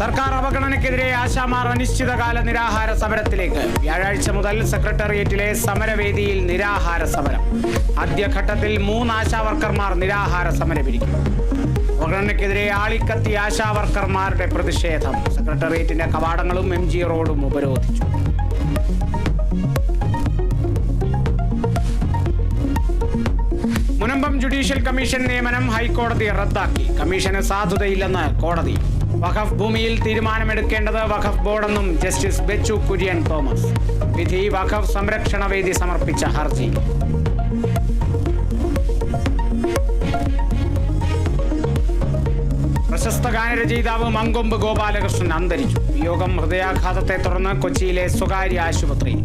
സർക്കാർ അവഗണനയ്ക്കെതിരെ ആശാമാർ അനിശ്ചിതകാല നിരാഹാര സമരത്തിലേക്ക്. വ്യാഴാഴ്ച മുതൽ സെക്രട്ടേറിയറ്റിലെ സമരവേദിയിൽ നിരാഹാര സമരം. ആദ്യഘട്ടത്തിൽ 3 ആശാവർക്കർമാർ നിരാഹാര സമരമിരിക്കും. അവഗണനയ്ക്കെതിരെ ആളിക്കത്തി ആശാവർക്കർമാരുടെ പ്രതിഷേധം. സെക്രട്ടേറിയറ്റിന്റെ കവാടങ്ങളും MG റോഡും ഉപരോധിച്ചു. മുനമ്പം ജുഡീഷ്യൽ കമ്മീഷൻ നിയമനം ഹൈക്കോടതി റദ്ദാക്കി. കമ്മീഷന് സാധുതയില്ലെന്ന് കോടതി. വഖഫ് ഭൂമിയിൽ തീരുമാനമെടുക്കേണ്ടത് വഖഫ് ബോർഡെന്നും ജസ്റ്റിസ് ബെച്ചു കുര്യൻ തോമസ്. വിധി വഖഫ് സംരക്ഷണ വേദി സമർപ്പിച്ച ഹർജി. പ്രശസ്ത ഗാനരചയിതാവ് മങ്കൊമ്പ് ഗോപാലകൃഷ്ണൻ അന്തരിച്ചു. വിയോഗം ഹൃദയാഘാതത്തെ തുടർന്ന് കൊച്ചിയിലെ സ്വകാര്യ ആശുപത്രിയിൽ.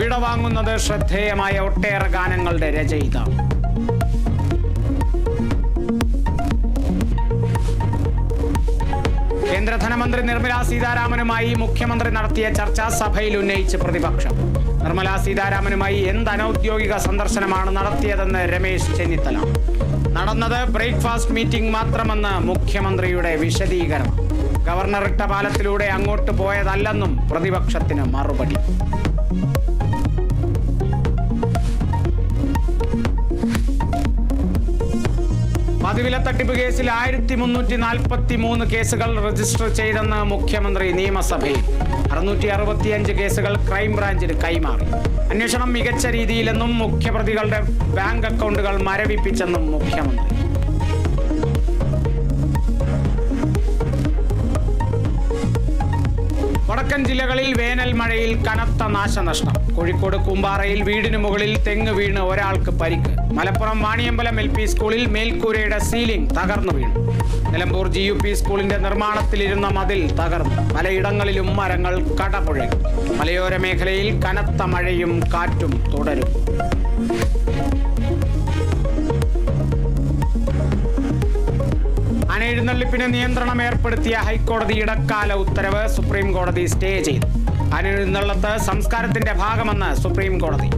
വിടവാങ്ങുന്നത് ശ്രദ്ധേയമായ ഒട്ടേറെ ഗാനങ്ങളുടെ രചയിതാവ്. കേന്ദ്ര ധനമന്ത്രി നിർമ്മല സീതാരാമനുമായി മുഖ്യമന്ത്രി നടത്തിയ ചർച്ച സഭയിൽ ഉന്നയിച്ച് പ്രതിപക്ഷം. നിർമ്മല സീതാരാമനുമായി എന്ത് അനൌദ്യോഗിക സന്ദർശനമാണ് നടത്തിയതെന്ന് രമേശ് ചെന്നിത്തല. നടന്നത് ബ്രേക്ക്ഫാസ്റ്റ് മീറ്റിംഗ് മാത്രമെന്ന് മുഖ്യമന്ത്രിയുടെ വിശദീകരണം. ഗവർണർ ഇട്ട പാലത്തിലൂടെ അങ്ങോട്ട് പോയതല്ലെന്നും പ്രതിപക്ഷത്തിന് മറുപടി. മധുവില തട്ടിപ്പ് കേസിൽ 1343 കേസുകൾ രജിസ്റ്റർ ചെയ്തെന്ന് മുഖ്യമന്ത്രി നിയമസഭയിൽ. 665 കേസുകൾ ക്രൈംബ്രാഞ്ചിന് കൈമാറി. അന്വേഷണം മികച്ച രീതിയിലെന്നും മുഖ്യപ്രതികളുടെ ബാങ്ക് അക്കൗണ്ടുകൾ മരവിപ്പിച്ചെന്നും മുഖ്യമന്ത്രി. വടക്കൻ ജില്ലകളിൽ വേനൽ മഴയിൽ കനത്ത നാശനഷ്ടം. കോഴിക്കോട് കൂമ്പാറയിൽ വീടിന് മുകളിൽ തെങ്ങ് വീണ് ഒരാൾക്ക് പരിക്ക്. മലപ്പുറം വാണിയമ്പലം LP സ്കൂളിൽ മേൽക്കൂരയുടെ സീലിംഗ് തകർന്നു വീണു. നിലമ്പൂർ GUP സ്കൂളിന്റെ നിർമ്മാണത്തിലിരുന്ന മതിൽ തകർന്നു. പലയിടങ്ങളിലും മരങ്ങൾ കടപുഴകി. മലയോര മേഖലയിൽ കനത്ത മഴയും കാറ്റും തുടരും. ആനയെഴുന്നള്ളിപ്പിന് നിയന്ത്രണം ഏർപ്പെടുത്തിയ ഹൈക്കോടതി ഇടക്കാല ഉത്തരവ് സുപ്രീം കോടതി സ്റ്റേ ചെയ്തു. ആനയെഴുന്നള്ളത്ത് സംസ്കാരത്തിന്റെ ഭാഗമെന്ന് സുപ്രീം കോടതി.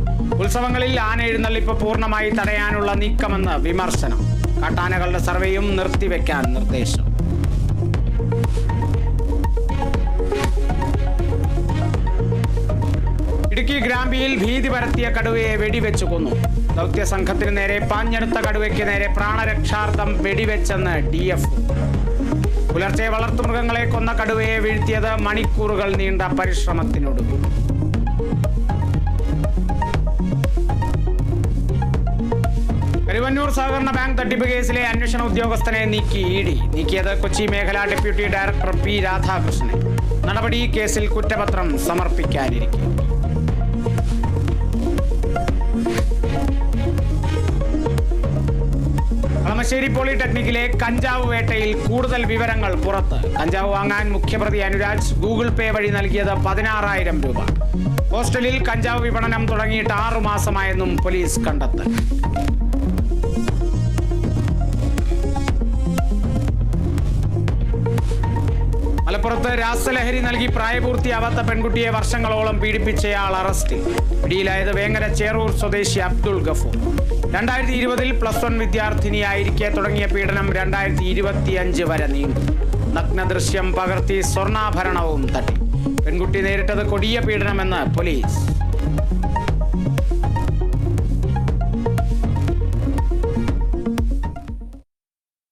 ഉത്സവങ്ങളിൽ ആനയെഴുന്നള്ളിപ്പ് പൂർണ്ണമായി തടയാനുള്ള നീക്കമെന്ന് വിമർശനം. കാട്ടാനകളുടെ സർവേയും നിർത്തിവെക്കാൻ നിർദ്ദേശം. ഇടുക്കി ഗ്രാമ്പിയിൽ ഭീതി പരത്തിയ കടുവയെ വെടിവെച്ചു കൊന്നു. ദൗത്യ സംഘത്തിന് നേരെ പാഞ്ഞെടുത്ത കടുവയ്ക്ക് നേരെ പ്രാണരക്ഷാർത്ഥം വെടിവെച്ചെന്ന് DF. പുലർച്ചെ വളർത്തുമൃഗങ്ങളെ കൊന്ന കടുവയെ വീഴ്ത്തിയത് മണിക്കൂറുകൾ നീണ്ട പരിശ്രമത്തിനൊടുവിൽ. കരുവന്നൂർ സഹകരണ ബാങ്ക് തട്ടിപ്പ് കേസിലെ അന്വേഷണ ഉദ്യോഗസ്ഥനെ നീക്കി ED. നീക്കിയത് കൊച്ചി മേഖലാ ഡെപ്യൂട്ടി ഡയറക്ടർ P. രാധാകൃഷ്ണനെ. നടപടി കേസിൽ കുറ്റപത്രം സമർപ്പിക്കാനിരിക്കും. കളമശ്ശേരി പോളിടെക്നിക്കിലെ കഞ്ചാവ് വേട്ടയിൽ കൂടുതൽ വിവരങ്ങൾ പുറത്ത്. കഞ്ചാവ് വാങ്ങാൻ മുഖ്യപ്രതി അനുരാജ് ഗൂഗിൾ പേ വഴി നൽകിയത് 16,000 രൂപ. ഹോസ്റ്റലിൽ കഞ്ചാവ് വിപണനം തുടങ്ങിയിട്ട് 6 മാസമായെന്നും പോലീസ് കണ്ടെത്തൽ. മലപ്പുറത്ത് രാസലഹരി നൽകി പ്രായപൂർത്തിയാവാത്ത പെൺകുട്ടിയെ വർഷങ്ങളോളം പീഡിപ്പിച്ചയാൾ അറസ്റ്റിൽ. പിടിയിലായത് വേങ്ങര ചേറൂർ സ്വദേശി അബ്ദുൾ ഗഫൂർ. 2020 +1 വിദ്യാർത്ഥിനിയായിരിക്കെ തുടങ്ങിയ പീഡനം 2025 വരെ നീണ്ടു. നഗ്നദൃശ്യം പകർത്തി സ്വർണ്ണാഭരണവും തട്ടി. പെൺകുട്ടി നേരിട്ടത് കൊടിയ പീഡനമെന്ന് പോലീസ്.